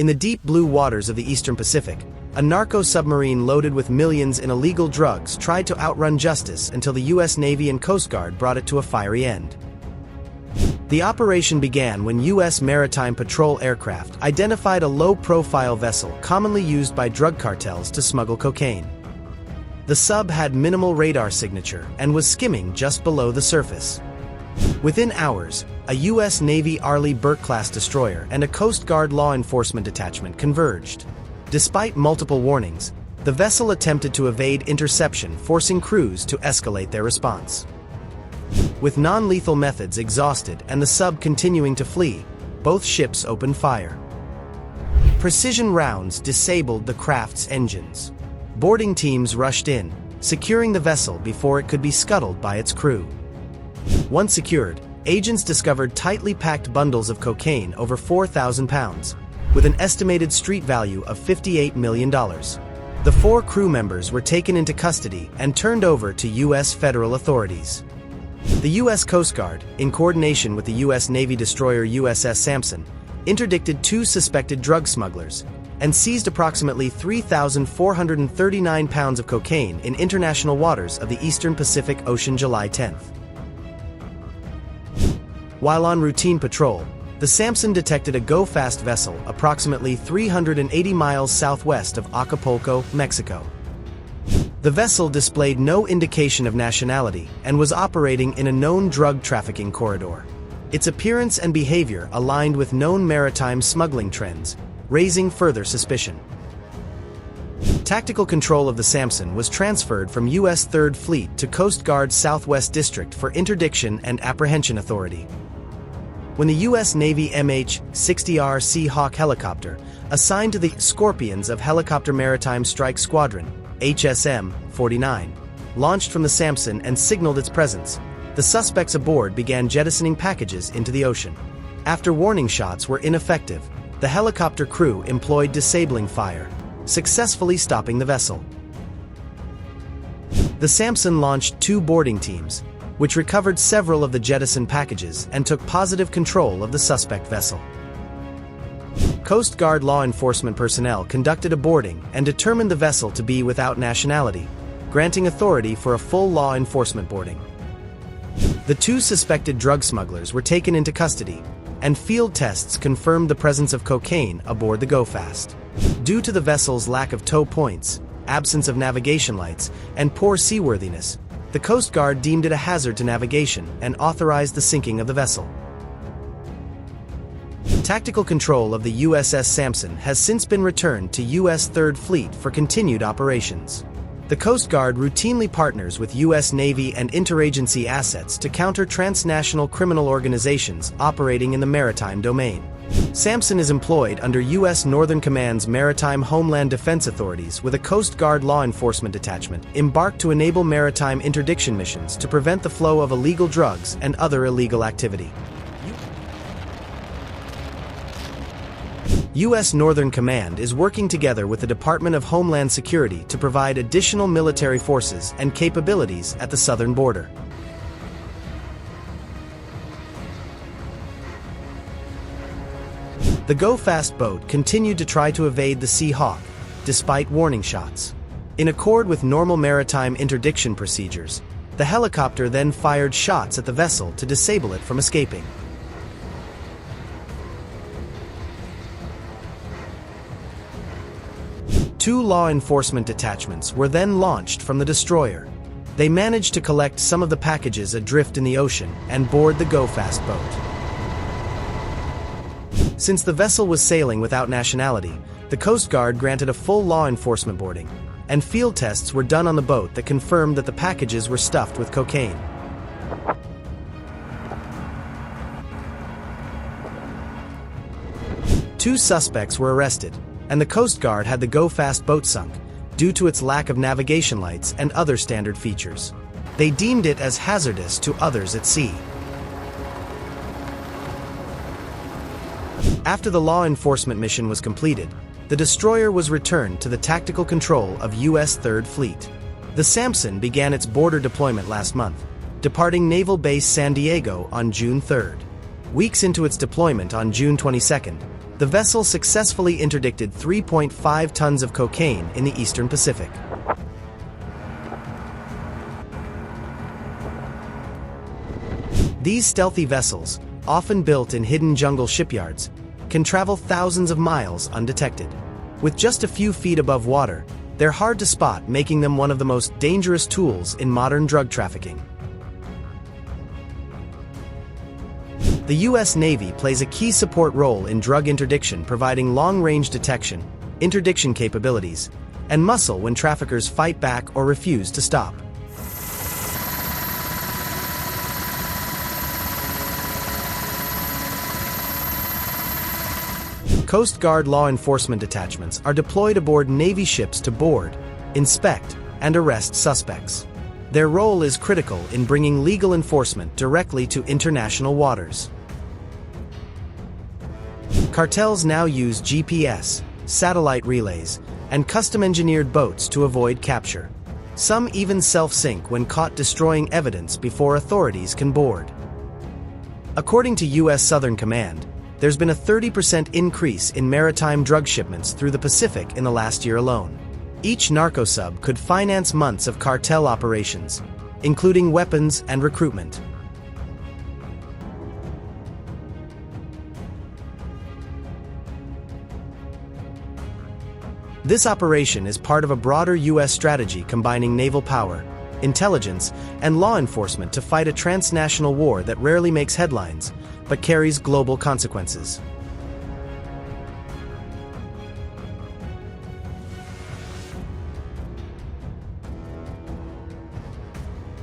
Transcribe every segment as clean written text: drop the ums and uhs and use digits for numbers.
In the deep blue waters of the Eastern Pacific, a narco-submarine loaded with millions in illegal drugs tried to outrun justice until the U.S. Navy and Coast Guard brought it to a fiery end. The operation began when U.S. maritime patrol aircraft identified a low-profile vessel commonly used by drug cartels to smuggle cocaine. The sub had minimal radar signature and was skimming just below the surface. Within hours, a U.S. Navy Arleigh Burke-class destroyer and a Coast Guard law enforcement detachment converged. Despite multiple warnings, the vessel attempted to evade interception, forcing crews to escalate their response. With non-lethal methods exhausted and the sub continuing to flee, both ships opened fire. Precision rounds disabled the craft's engines. Boarding teams rushed in, securing the vessel before it could be scuttled by its crew. Once secured, agents discovered tightly packed bundles of cocaine over 4,000 pounds, with an estimated street value of $58 million. The 4 crew members were taken into custody and turned over to U.S. federal authorities. The U.S. Coast Guard, in coordination with the U.S. Navy destroyer USS Sampson, interdicted 2 suspected drug smugglers and seized approximately 3,439 pounds of cocaine in international waters of the Eastern Pacific Ocean July 10. While on routine patrol, the Sampson detected a go-fast vessel approximately 380 miles southwest of Acapulco, Mexico. The vessel displayed no indication of nationality and was operating in a known drug trafficking corridor. Its appearance and behavior aligned with known maritime smuggling trends, raising further suspicion. Tactical control of the Sampson was transferred from U.S. 3rd Fleet to Coast Guard's Southwest District for interdiction and apprehension authority. When the U.S. Navy MH-60R Seahawk helicopter, assigned to the Scorpions of Helicopter Maritime Strike Squadron, HSM-49, launched from the Sampson and signaled its presence, the suspects aboard began jettisoning packages into the ocean. After warning shots were ineffective, the helicopter crew employed disabling fire, successfully stopping the vessel. The Sampson launched 2 boarding teams, which recovered several of the jettisoned packages and took positive control of the suspect vessel. Coast Guard law enforcement personnel conducted a boarding and determined the vessel to be without nationality, granting authority for a full law enforcement boarding. The 2 suspected drug smugglers were taken into custody, and field tests confirmed the presence of cocaine aboard the Go-Fast. Due to the vessel's lack of tow points, absence of navigation lights, and poor seaworthiness, the Coast Guard deemed it a hazard to navigation and authorized the sinking of the vessel. Tactical control of the USS Sampson has since been returned to U.S. 3rd Fleet for continued operations. The Coast Guard routinely partners with U.S. Navy and interagency assets to counter transnational criminal organizations operating in the maritime domain. Sampson is employed under U.S. Northern Command's Maritime Homeland Defense Authorities with a Coast Guard law enforcement detachment embarked to enable maritime interdiction missions to prevent the flow of illegal drugs and other illegal activity. U.S. Northern Command is working together with the Department of Homeland Security to provide additional military forces and capabilities at the southern border. The Go-Fast boat continued to try to evade the Seahawk, despite warning shots. In accord with normal maritime interdiction procedures, the helicopter then fired shots at the vessel to disable it from escaping. Two law enforcement detachments were then launched from the destroyer. They managed to collect some of the packages adrift in the ocean and board the Go-Fast boat. Since the vessel was sailing without nationality, the Coast Guard granted a full law enforcement boarding, and field tests were done on the boat that confirmed that the packages were stuffed with cocaine. Two suspects were arrested, and the Coast Guard had the Go-Fast boat sunk, due to its lack of navigation lights and other standard features. They deemed it as hazardous to others at sea. After the law enforcement mission was completed, the destroyer was returned to the tactical control of U.S. 3rd Fleet. The Sampson began its border deployment last month, departing Naval Base San Diego on June 3rd. Weeks into its deployment on June 22nd, the vessel successfully interdicted 3.5 tons of cocaine in the Eastern Pacific. These stealthy vessels, often built in hidden jungle shipyards, can travel thousands of miles undetected. With just a few feet above water, they're hard to spot, making them one of the most dangerous tools in modern drug trafficking. The U.S. Navy plays a key support role in drug interdiction, providing long-range detection, interdiction capabilities, and muscle when traffickers fight back or refuse to stop. Coast Guard law enforcement detachments are deployed aboard Navy ships to board, inspect, and arrest suspects. Their role is critical in bringing legal enforcement directly to international waters. Cartels now use GPS, satellite relays, and custom-engineered boats to avoid capture. Some even self-sink when caught destroying evidence before authorities can board. According to U.S. Southern Command, there's been a 30% increase in maritime drug shipments through the Pacific in the last year alone. Each narco-sub could finance months of cartel operations, including weapons and recruitment. This operation is part of a broader U.S. strategy combining naval power, intelligence, and law enforcement to fight a transnational war that rarely makes headlines, but carries global consequences.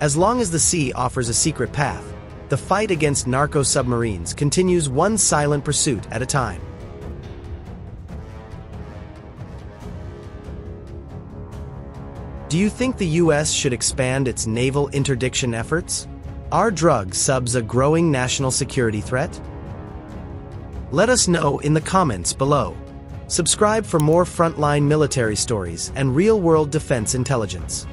As long as the sea offers a secret path, the fight against narco-submarines continues, one silent pursuit at a time. Do you think the U.S. should expand its naval interdiction efforts? Are drug subs a growing national security threat? Let us know in the comments below. Subscribe for more frontline military stories and real-world defense intelligence.